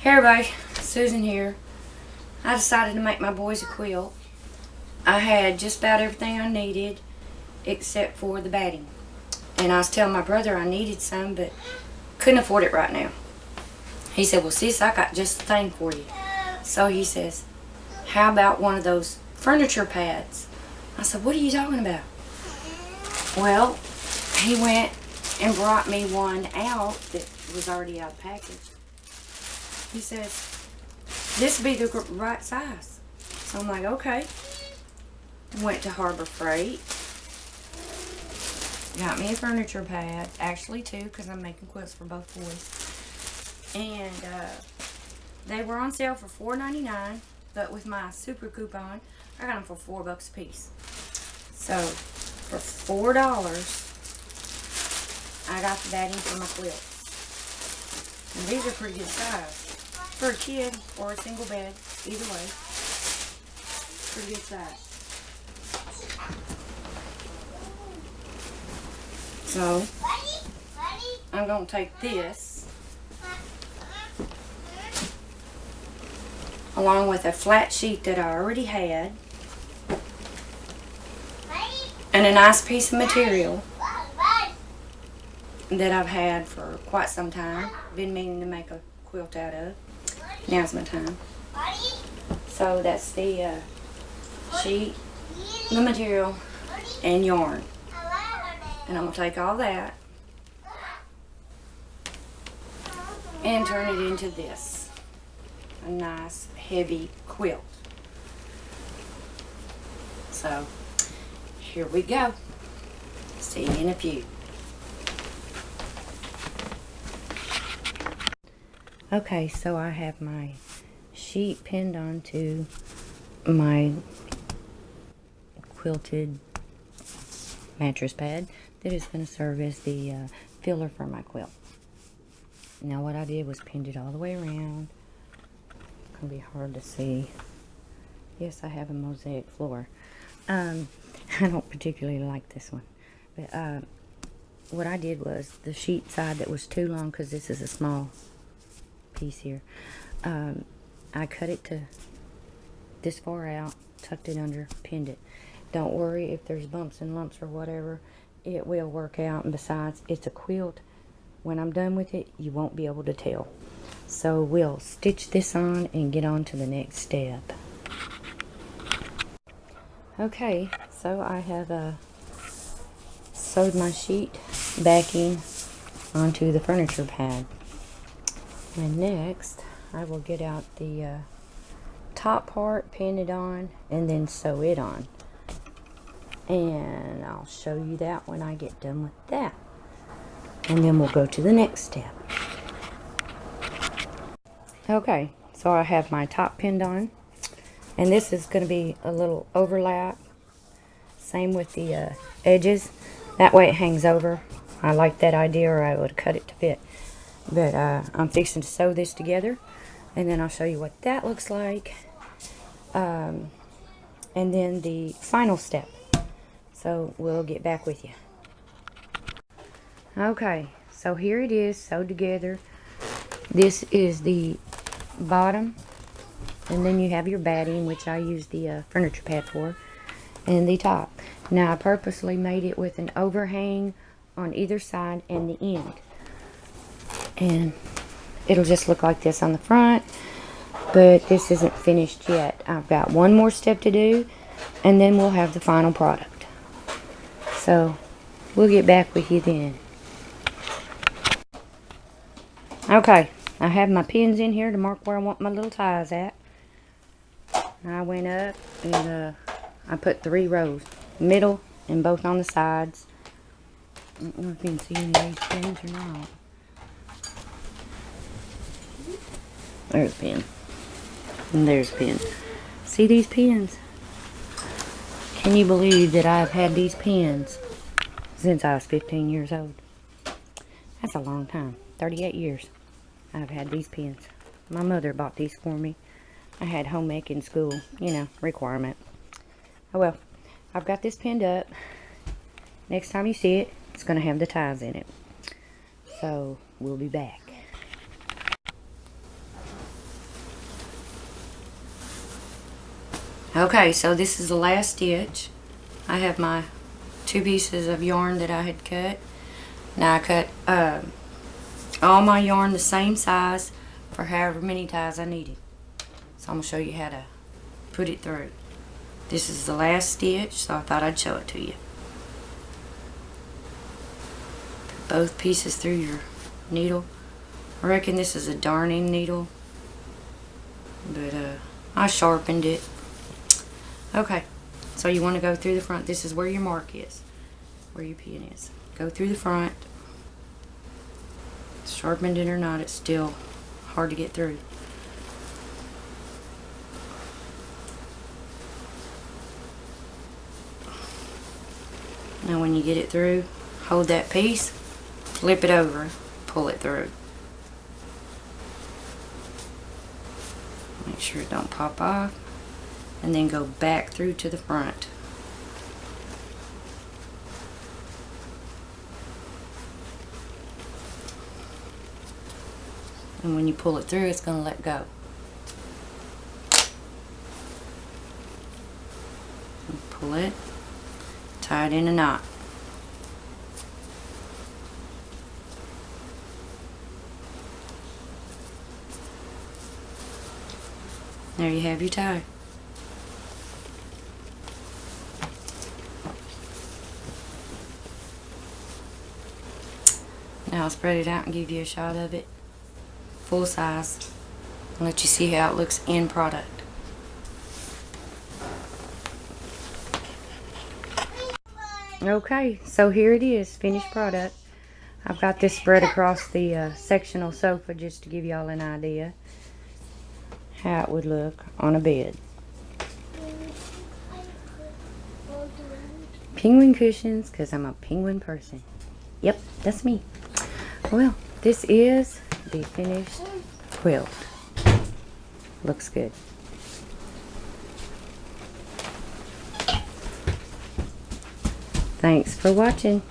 Hey everybody, Susan here. I decided to make my boys a quilt. I had just about everything I needed except for the batting. And I was telling my brother I needed some, but couldn't afford it right now. He said, well sis, I got just the thing for you. So he says, how about one of those furniture pads? I said, what are you talking about? Well, he went and brought me one out that was already out of the package. He says, this would be the right size. So I'm like, okay. Went to Harbor Freight. Got me a furniture pad. Actually two, because I'm making quilts for both boys. And they were on sale for $4.99. But with my super coupon, I got them for $4 a piece. So for $4, I got the batting for my quilt. And these are pretty good size. For a kid or a single bed, either way. Pretty good size. So, I'm going to take this along with a flat sheet that I already had and a nice piece of material that I've had for quite some time. Been meaning to make a quilt out of. Now's my time. So that's the sheet, the material, and yarn. And I'm going to take all that and turn it into this. A nice heavy quilt. So here we go. See you in a few. Okay, so I have my sheet pinned onto my quilted mattress pad that is going to serve as the filler for my quilt. Now what I did was pinned it all the way around. It's going to be hard to see. Yes, I have a mosaic floor. I don't particularly like this one. But what I did was the sheet side that was too long, because this is a small piece here, I cut it to this far out, tucked it under, pinned it. Don't worry if there's bumps and lumps or whatever, it will work out. And besides, it's a quilt. When I'm done with it, you won't be able to tell. So we'll stitch this on and get on to the next step. Okay, so I have sewed my sheet backing onto the furniture pad. And next, I will get out the top part, pin it on, and then sew it on. And I'll show you that when I get done with that. And then we'll go to the next step. Okay, so I have my top pinned on. And this is going to be a little overlap. Same with the edges. That way it hangs over. I like that idea, or I would cut it to fit. But I'm fixing to sew this together, and then I'll show you what that looks like, and then the final step. So we'll get back with you. Okay, so here it is sewed together. This is the bottom, and then you have your batting, which I use the furniture pad for, and the top. Now I purposely made it with an overhang on either side and the end. And it'll just look like this on the front, but this isn't finished yet. I've got one more step to do, and then we'll have the final product. So we'll get back with you then. Okay, I have my pins in here to mark where I want my little ties at. I went up and I put 3 rows, middle and both on the sides. I don't know if you can see any of these pins or not. There's a pin. And there's a pin. See these pins? Can you believe that I've had these pins since I was 15 years old? That's a long time. 38 years I've had these pins. My mother bought these for me. I had home ec in school, you know, requirement. Oh well, I've got this pinned up. Next time you see it, it's going to have the ties in it. So we'll be back. Okay, so this is the last stitch. I have my 2 pieces of yarn that I had cut. Now I cut all my yarn the same size for however many ties I needed. So I'm going to show you how to put it through. This is the last stitch, so I thought I'd show it to you. Put both pieces through your needle. I reckon this is a darning needle, but I sharpened it. Okay, so you want to go through the front. This is where your mark is, where your pin is. Go through the front. Sharpened it or not, it's still hard to get through. Now when you get it through, hold that piece, flip it over, pull it through. Make sure it don't pop off, and then go back through to the front. And when you pull it through, it's going to let go. Pull it, tie it in a knot. There you have your tie. Now I'll spread it out and give you a shot of it full size and let you see how it looks in product. Okay, so here it is, finished product. I've got this spread across the sectional sofa just to give y'all an idea how it would look on a bed. Penguin cushions, because I'm a penguin person. Yep, that's me. Well, this is the finished quilt. Looks good. Thanks for watching.